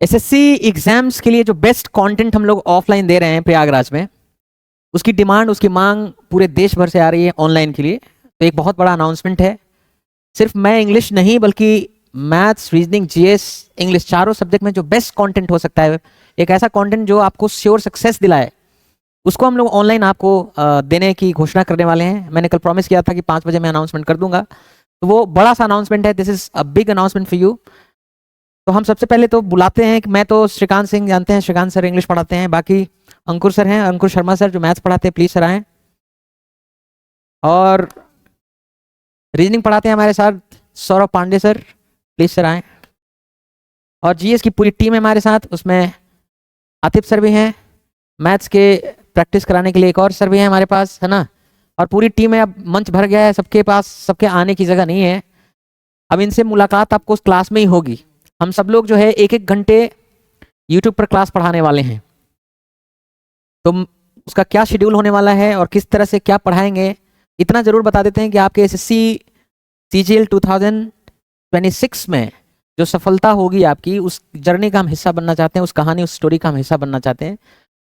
SSC exams के लिए जो बेस्ट कंटेंट हम लोग ऑफलाइन दे रहे हैं प्रयागराज में, उसकी डिमांड, उसकी मांग पूरे देश भर से आ रही है ऑनलाइन के लिए। तो एक बहुत बड़ा अनाउंसमेंट है। सिर्फ मैं इंग्लिश नहीं बल्कि मैथ्स, रीजनिंग, जीएस, इंग्लिश चारों सब्जेक्ट में जो बेस्ट कंटेंट हो सकता है, एक ऐसा कंटेंट जो आपको श्योर सक्सेस दिलाए, उसको हम लोग ऑनलाइन आपको देने की घोषणा करने वाले हैं। मैंने कल प्रॉमिस किया था कि 5 बजे मैं अनाउंसमेंट कर दूंगा, तो वो बड़ा सा अनाउंसमेंट है। This is a big announcement for you. तो हम सबसे पहले तो बुलाते हैं कि मैं तो श्रीकांत सिंह जानते हैं, श्रीकांत सर इंग्लिश पढ़ाते हैं। बाकी अंकुर सर हैं, अंकुर शर्मा सर जो मैथ्स पढ़ाते हैं, प्लीज सर आएं। और रीजनिंग पढ़ाते हैं हमारे साथ Saurabh Pandey sir, please sir आएं। और जीएस की पूरी टीम है हमारे साथ, उसमें आतिफ सर भी हैं, मैथ्स के प्रैक्टिस कराने के लिए एक और सर भी हैं हमारे पास, है ना। और पूरी टीम है। अब मंच भर गया है, सबके पास सबके आने की जगह नहीं है। अब इनसे मुलाकात आपको क्लास में ही होगी। हम सब लोग जो है 1-1 घंटे यूट्यूब पर क्लास पढ़ाने वाले हैं। तो उसका क्या शेड्यूल होने वाला है और किस तरह से क्या पढ़ाएंगे, इतना जरूर बता देते हैं कि आपके एसएससी सीजीएल 2026 में जो सफलता होगी आपकी, उस जर्नी का हम हिस्सा बनना चाहते हैं, उस कहानी, उस स्टोरी का हम हिस्सा बनना चाहते हैं।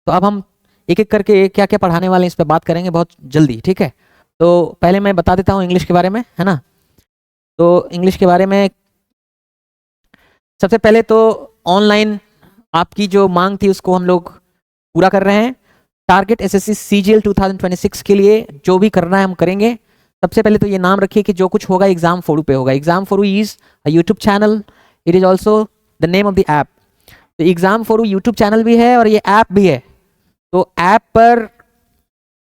तो अब हम एक एक करके क्या क्या पढ़ाने वाले हैं इस पर बात करेंगे बहुत जल्दी, ठीक है। तो पहले मैं बता देता हूँ इंग्लिश के बारे में, है ना। तो इंग्लिश के बारे में सबसे पहले तो ऑनलाइन आपकी जो मांग थी उसको हम लोग पूरा कर रहे हैं। टारगेट एसएससी सीजीएल 2026 के लिए जो भी करना है हम करेंगे। सबसे पहले तो ये नाम रखिए कि जो कुछ होगा एग्जाम फोरू पे होगा। Exam फोरू is a YouTube channel, it is also the name of the app. तो एग्जाम फोरू यूट्यूब चैनल भी है और ये ऐप भी है। तो ऐप पर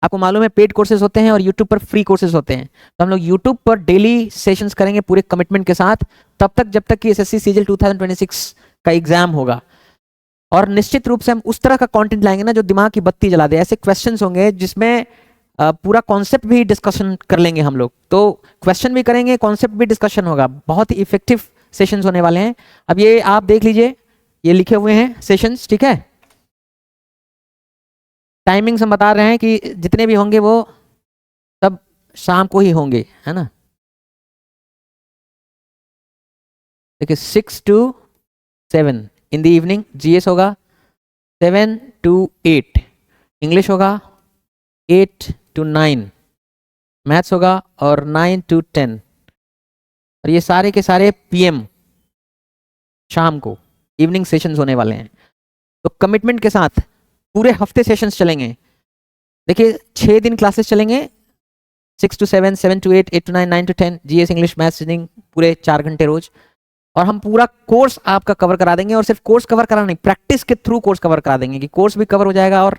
आपको मालूम है पेड कोर्सेज होते हैं और यूट्यूब पर फ्री कोर्सेज होते हैं। तो हम लोग यूट्यूब पर डेली सेशंस करेंगे पूरे कमिटमेंट के साथ, तब तक जब तक कि एसएससी सीजीएल 2026 का एग्जाम होगा। और निश्चित रूप से हम उस तरह का कंटेंट लाएंगे ना जो दिमाग की बत्ती जला दे। ऐसे क्वेश्चंस होंगे जिसमें पूरा कॉन्सेप्ट भी डिस्कशन कर लेंगे हम लोग। तो क्वेश्चन भी करेंगे, कॉन्सेप्ट भी डिस्कशन होगा। बहुत ही इफेक्टिव सेशंस होने वाले हैं। अब ये आप देख लीजिए, ये लिखे हुए हैं सेशंस, ठीक है। टाइमिंग्स हम बता रहे हैं कि जितने भी होंगे वो सब शाम को ही होंगे, है ना। देखिए 6 to 7 in the evening GS होगा, 7 to 8 इंग्लिश होगा, 8 to 9 मैथ्स होगा और 9 to 10। और ये सारे के सारे पीएम शाम को इवनिंग सेशंस होने वाले हैं। तो कमिटमेंट के साथ पूरे हफ्ते सेशंस चलेंगे। देखिए 6 दिन क्लासेस चलेंगे, 6 to 7, 7 to 8, 8 to 9, 9 to 10 GS, English, maths, reasoning, पूरे 4 घंटे रोज। और हम पूरा कोर्स आपका कवर करा देंगे। और सिर्फ कोर्स कवर करा नहीं, प्रैक्टिस के थ्रू कोर्स कवर करा देंगे कि कोर्स भी कवर हो जाएगा और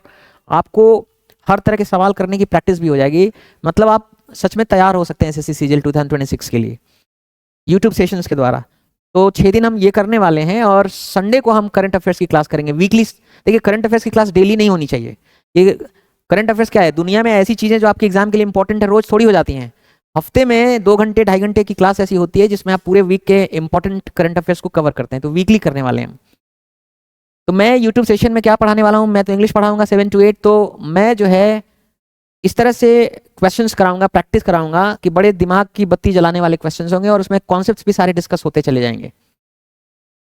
आपको हर तरह के सवाल करने की प्रैक्टिस भी हो जाएगी। मतलब आप सच में तैयार हो सकते हैं एसएससी सीजीएल 2026 के लिए यूट्यूब सेशंस के द्वारा। तो 6 दिन हम ये करने वाले हैं और संडे को हम करंट अफेयर्स की क्लास करेंगे वीकली। देखिए करंट अफेयर्स की क्लास डेली नहीं होनी चाहिए। ये करंट अफेयर्स क्या है, दुनिया में ऐसी चीजें जो आपके एग्जाम के लिए इंपॉर्टेंट है रोज थोड़ी हो जाती हैं। हफ्ते में 2 घंटे 2.5 घंटे की क्लास ऐसी होती है जिसमें आप पूरे वीक के इंपॉर्टेंट करंट अफेयर्स को कवर करते हैं। तो वीकली करने वाले हैं। तो मैं यूट्यूब सेशन में क्या पढ़ाने वाला हूँ, मैं तो इंग्लिश पढ़ाऊंगा 7 to 8। तो मैं जो है इस तरह से क्वेश्चंस कराऊंगा, प्रैक्टिस कराऊंगा कि बड़े दिमाग की बत्ती जलाने वाले क्वेश्चंस होंगे और उसमें कॉन्सेप्ट्स भी सारे डिस्कस होते चले जाएंगे।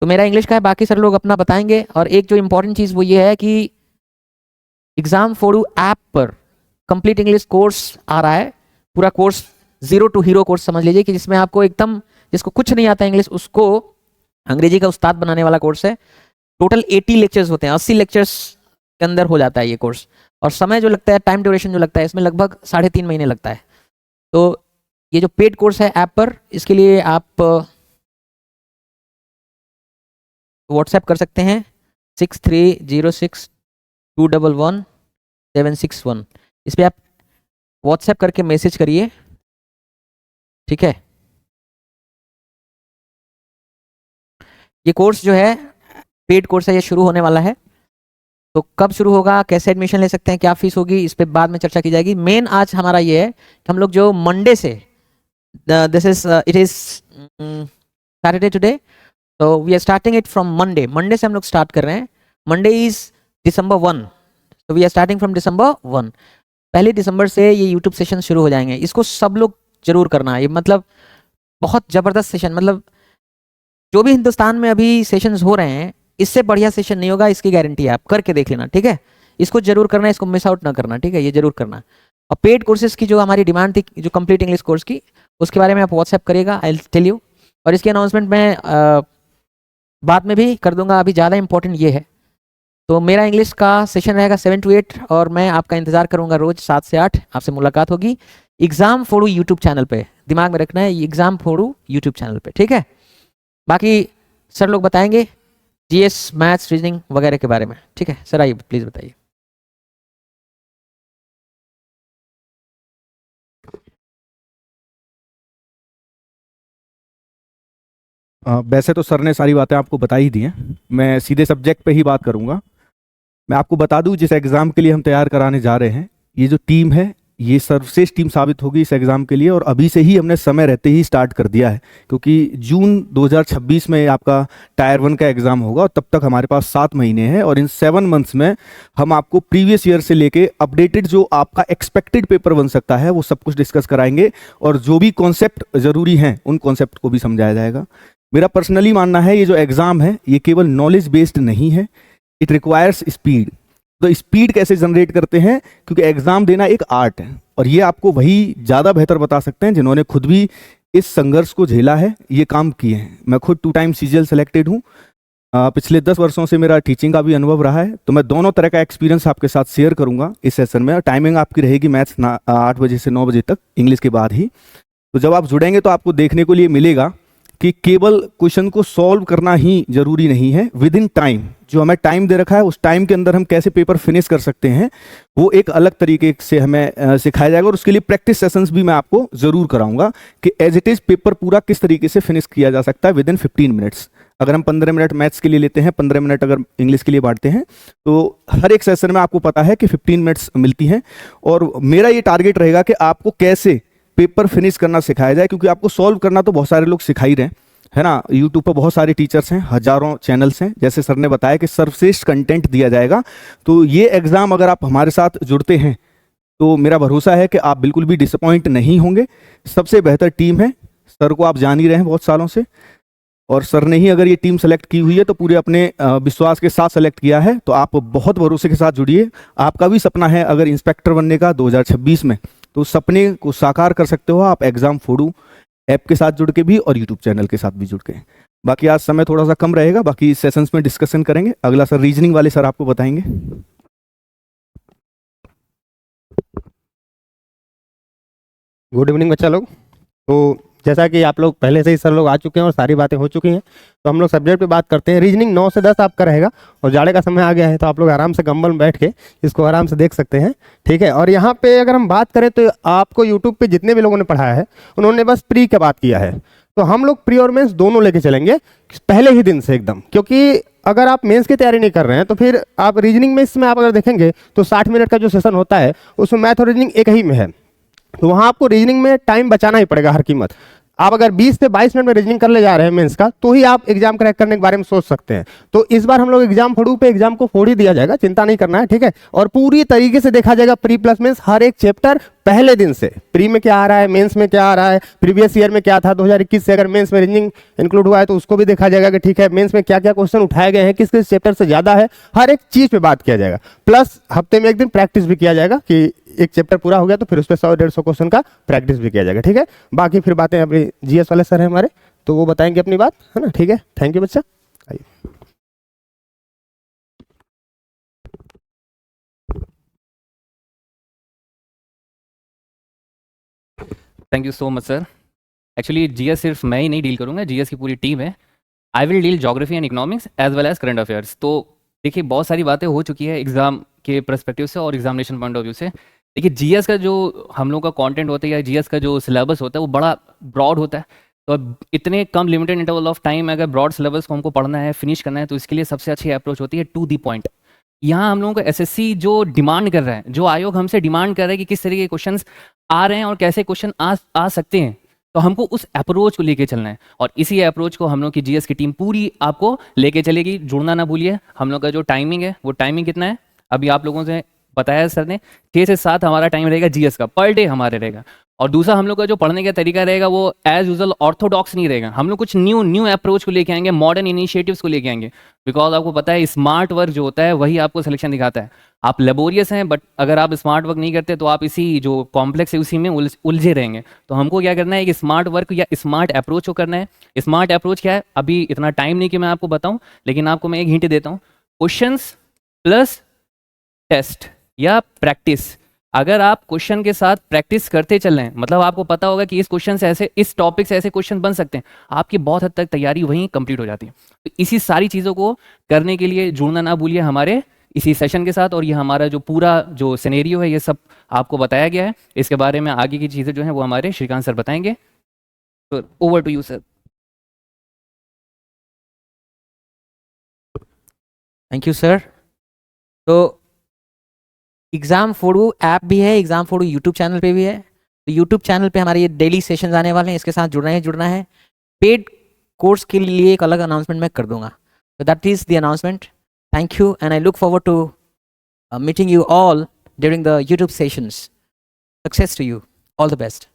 तो मेरा इंग्लिश का है, बाकी सर लोग अपना बताएंगे। और एक जो इंपॉर्टेंट चीज वो ये है कि एग्जाम फोरू ऐप पर कंप्लीट इंग्लिश कोर्स आ रहा है। पूरा कोर्स 0 to हीरो कोर्स समझ लीजिए कि जिसमें आपको एकदम, जिसको कुछ नहीं आता इंग्लिश उसको अंग्रेजी का उस्ताद बनाने वाला कोर्स है। टोटल 80 लेक्चर्स होते हैं, 80 लेक्चर्स के अंदर हो जाता है ये कोर्स। और समय जो लगता है, टाइम ड्यूरेशन जो लगता है, इसमें लगभग 3.5 महीने लगता है। तो ये जो पेड कोर्स है ऐप पर, इसके लिए आप व्हाट्सएप कर सकते हैं 6306211761। इस पर आप व्हाट्सएप करके मैसेज करिए, ठीक है। ये कोर्स जो है पेड कोर्स है, ये शुरू होने वाला है। तो कब शुरू होगा, कैसे एडमिशन ले सकते हैं, क्या फीस होगी, इस पे बाद में चर्चा की जाएगी। मेन आज हमारा ये है कि हम लोग जो मंडे से, this is it is Saturday today, तो we are starting it from Monday. Monday से हम लोग स्टार्ट कर रहे हैं। मंडे इज December 1, तो we are starting from December 1। 1 दिसंबर से ये यूट्यूब सेशन शुरू हो जाएंगे। इसको सब लोग जरूर करना है। ये मतलब बहुत जबरदस्त सेशन, मतलब जो भी हिंदुस्तान में अभी सेशंस हो रहे हैं इससे बढ़िया सेशन नहीं होगा, इसकी गारंटी है, आप करके देख लेना, ठीक है। इसको जरूर करना है, इसको मिस आउट ना करना, ठीक है, ये जरूर करना। और पेड कोर्सेज की जो हमारी डिमांड थी, जो कंप्लीट इंग्लिश कोर्स की, उसके बारे में आप व्हाट्सएप करिएगा, आई विल टेल यू। और इसकी अनाउंसमेंट मैं बाद में भी कर दूंगा, अभी ज़्यादा इंपॉर्टेंट ये है। तो मेरा इंग्लिश का सेशन रहेगा 7 to 8 और मैं आपका इंतजार करूंगा रोज 7 से 8, आपसे मुलाकात होगी एग्जाम फोड़ू यूट्यूब चैनल पे, दिमाग में रखना है, एग्जाम फोड़ू यूट्यूब चैनल पे, ठीक है। बाकी सर लोग बताएंगे जीएस, मैथ्स, रीजनिंग वगैरह के बारे में, ठीक है। सर आइए प्लीज बताइए। वैसे तो सर ने सारी बातें आपको बता ही दी हैं, मैं सीधे सब्जेक्ट पे ही बात करूंगा। मैं आपको बता दूं, जिस एग्ज़ाम के लिए हम तैयार कराने जा रहे हैं, ये जो टीम है ये सर्वश्रेष्ठ टीम साबित होगी इस एग्ज़ाम के लिए। और अभी से ही हमने समय रहते ही स्टार्ट कर दिया है, क्योंकि जून 2026 में आपका टायर 1 का एग्ज़ाम होगा और तब तक हमारे पास 7 महीने हैं। और इन 7 मंथ्स में हम आपको प्रीवियस ईयर से लेके अपडेटेड जो आपका एक्सपेक्टेड पेपर बन सकता है वो सब कुछ डिस्कस कराएंगे। और जो भी कॉन्सेप्ट ज़रूरी हैं उन कॉन्सेप्ट को भी समझाया जाएगा। मेरा पर्सनली मानना है ये जो एग्ज़ाम है ये केवल नॉलेज बेस्ड नहीं है, इट रिक्वायर्स स्पीड। तो स्पीड कैसे जनरेट करते हैं, क्योंकि एग्ज़ाम देना एक आर्ट है और ये आपको वही ज़्यादा बेहतर बता सकते हैं जिन्होंने खुद भी इस संघर्ष को झेला है, ये काम किए हैं। मैं खुद 2 टाइम CGL सेलेक्टेड हूँ, पिछले 10 वर्षों से मेरा टीचिंग का भी अनुभव रहा है, तो मैं दोनों तरह का एक्सपीरियंस आपके साथ शेयर करूँगा इस सेशन में। टाइमिंग आपकी रहेगी मैथ्स 8 बजे से 9 बजे तक, इंग्लिश के बाद ही। तो जब आप जुड़ेंगे तो आपको देखने को लिए मिलेगा कि केवल क्वेश्चन को सॉल्व करना ही जरूरी नहीं है, विद इन टाइम जो हमें टाइम दे रखा है उस टाइम के अंदर हम कैसे पेपर फिनिश कर सकते हैं वो एक अलग तरीके से हमें सिखाया जाएगा। और उसके लिए प्रैक्टिस सेशंस भी मैं आपको जरूर कराऊंगा कि एज इट इज पेपर पूरा किस तरीके से फिनिश किया जा सकता है विद इन 15 मिनट्स। अगर हम 15 मिनट मैथ्स के लिए लेते हैं, 15 मिनट अगर इंग्लिश के लिए बांटते हैं, तो हर एक सेशन में आपको पता है कि 15 मिनट्स मिलती हैं। और मेरा ये टारगेट रहेगा कि आपको कैसे पेपर फिनिश करना सिखाया जाए, क्योंकि आपको सॉल्व करना तो बहुत सारे लोग सिखा ही रहे हैं, है ना। यूट्यूब पर बहुत सारे टीचर्स हैं, हजारों चैनल्स हैं, जैसे सर ने बताया कि सर्वश्रेष्ठ कंटेंट दिया जाएगा। तो ये एग्ज़ाम अगर आप हमारे साथ जुड़ते हैं तो मेरा भरोसा है कि आप बिल्कुल भी डिसअपॉइंट नहीं होंगे। सबसे बेहतर टीम है, सर को आप जान ही रहे हैं बहुत सालों से, और सर ने ही अगर ये टीम सेलेक्ट की हुई है तो पूरे अपने विश्वास के साथ सेलेक्ट किया है। तो आप बहुत भरोसे के साथ जुड़िए। आपका भी सपना है अगर इंस्पेक्टर बनने का 2026 में, तो सपने को साकार कर सकते हो आप एग्जाम फोड़ू ऐप के साथ जुड़ के भी और यूट्यूब चैनल के साथ भी जुड़ के। बाकी आज समय थोड़ा सा कम रहेगा, बाकी सेशंस में डिस्कशन करेंगे। अगला सर रीजनिंग वाले सर आपको बताएंगे। गुड इवनिंग बच्चा लोग। तो जैसा कि आप लोग पहले से ही सर लोग आ चुके हैं और सारी बातें हो चुकी हैं, तो हम लोग सब्जेक्ट पे बात करते हैं। रीजनिंग 9 से 10 आपका रहेगा और जाड़े का समय आ गया है, तो आप लोग आराम से कंबल में बैठ के इसको आराम से देख सकते हैं, ठीक है। और यहाँ पे अगर हम बात करें तो आपको यूट्यूब पे जितने भी लोगों ने पढ़ाया है उन्होंने बस प्री का बात किया है, तो हम लोग प्री और मेंस दोनों लेके चलेंगे पहले ही दिन से एकदम। क्योंकि अगर आप मेंस की तैयारी नहीं कर रहे हैं तो फिर आप रीजनिंग में इसमें आप अगर देखेंगे तो 60 मिनट का जो सेशन होता है उसमें मैथ और रीजनिंग एक ही में है, तो वहाँ आपको रीजनिंग में टाइम बचाना ही पड़ेगा हर कीमत। आप अगर 20 से 22 मिनट में रीजनिंग कर ले जा रहे हैं मेंस का, तो ही आप एग्जाम क्रैक करने के बारे में सोच सकते हैं। तो इस बार हम लोग एग्जाम फोड़ू पे एग्जाम को फोड़ ही दिया जाएगा, चिंता नहीं करना है, ठीक है। और पूरी तरीके से देखा जाएगा प्री प्लस मेंस, हर एक चैप्टर पहले दिन से। प्री में क्या आ रहा है, मेंस में क्या आ रहा है, प्रीवियस ईयर में क्या था 2021 से, अगर मेंस में रीजनिंग इंक्लूड हुआ है तो उसको भी देखा जाएगा कि ठीक है मेंस में क्या क्या क्वेश्चन उठाए गए हैं, किस किस चैप्टर से ज्यादा है, हर एक चीज पे बात किया जाएगा। प्लस हफ्ते में एक दिन प्रैक्टिस भी किया जाएगा कि एक चैप्टर पूरा हो गया तो फिर उस पर 100-150 क्वेश्चन का प्रैक्टिस भी किया जाएगा, ठीक है। बाकी फिर बातें अपनी जीएस वाले सर हैं हमारे, तो वो बताएंगे अपनी बात, है ना, ठीक है। थैंक यू बच्चा। आइए। Thank you so much sir. Actually GS सिर्फ मैं ही नहीं डील करूंगा, जीएस की पूरी टीम है। I will deal geography and economics as well as current affairs. तो देखिए बहुत सारी बातें हो चुकी है एग्जाम के परस्पेक्टिव से और एग्जामिनेशन पॉइंट ऑफ व्यू से। देखिए जीएस का जो हम लोग का कंटेंट होता है या जीएस का जो सिलेबस होता है वो बड़ा ब्रॉड होता है, तो अब इतने कम लिमिटेड इंटरवल ऑफ टाइम में अगर ब्रॉड सिलेबस को हमको पढ़ना है, फिनिश करना है, तो इसके लिए सबसे अच्छी अप्रोच होती है टू दी पॉइंट। यहाँ हम लोगों को एसएससी जो डिमांड कर रहा है, जो आयोग हमसे डिमांड कर रहा है कि किस तरीके के क्वेश्चंस आ रहे हैं और कैसे क्वेश्चन आ सकते हैं, तो हमको उस अप्रोच को लेके चलना है। और इसी अप्रोच को हम लोग की जीएस की टीम पूरी आपको लेके चलेगी। जुड़ना ना भूलिए। हम लोग का जो टाइमिंग है वो टाइमिंग कितना है अभी आप लोगों से बताया सर ने, 6 से 7 हमारा टाइम रहेगा जीएस का, पर डे हमारे रहेगा। और दूसरा हम लोग का जो पढ़ने का तरीका रहेगा वो एज यूजल ऑर्थोडॉक्स नहीं रहेगा, हम लोग कुछ न्यू अप्रोच को लेके आएंगे, मॉडर्न इनिशिएटिव्स को लेके आएंगे। बिकॉज आपको पता है स्मार्ट वर्क जो होता है वही आपको सिलेक्शन दिखाता है। आप लेबोरियस हैं बट अगर आप स्मार्ट वर्क नहीं करते तो आप इसी जो कॉम्प्लेक्स है उसी में उलझे रहेंगे। तो हमको क्या करना है कि स्मार्ट वर्क या स्मार्ट अप्रोच को करना है। स्मार्ट अप्रोच क्या है, अभी इतना टाइम नहीं कि मैं आपको बताऊं, लेकिन आपको मैं एक हिंट देता हूँ। क्वेश्चंस प्लस टेस्ट या प्रैक्टिस। अगर आप क्वेश्चन के साथ प्रैक्टिस करते चल रहे हैं, मतलब आपको पता होगा कि इस क्वेश्चन से ऐसे, इस टॉपिक से ऐसे क्वेश्चन बन सकते हैं, आपकी बहुत हद तक तैयारी वहीं कंप्लीट हो जाती है। तो इसी सारी चीज़ों को करने के लिए जुड़ना ना भूलिए हमारे इसी सेशन के साथ। और ये हमारा जो पूरा जो सिनेरियो है ये सब आपको बताया गया है। इसके बारे में आगे की चीज़ें जो हैं वो हमारे श्रीकांत सर बताएंगे। तो over to you sir. Thank you sir. तो एग्जाम फोड़ू ऐप भी है, एग्जाम फोड़ू यूट्यूब चैनल पे भी है। तो यूट्यूब चैनल पे हमारे ये डेली सेशंस आने वाले हैं, इसके साथ जुड़ना है। पेड कोर्स के लिए एक अलग अनाउंसमेंट मैं कर दूंगा। तो that is the announcement. Thank you and I look forward to meeting you all during the YouTube sessions. Success to you. All the best.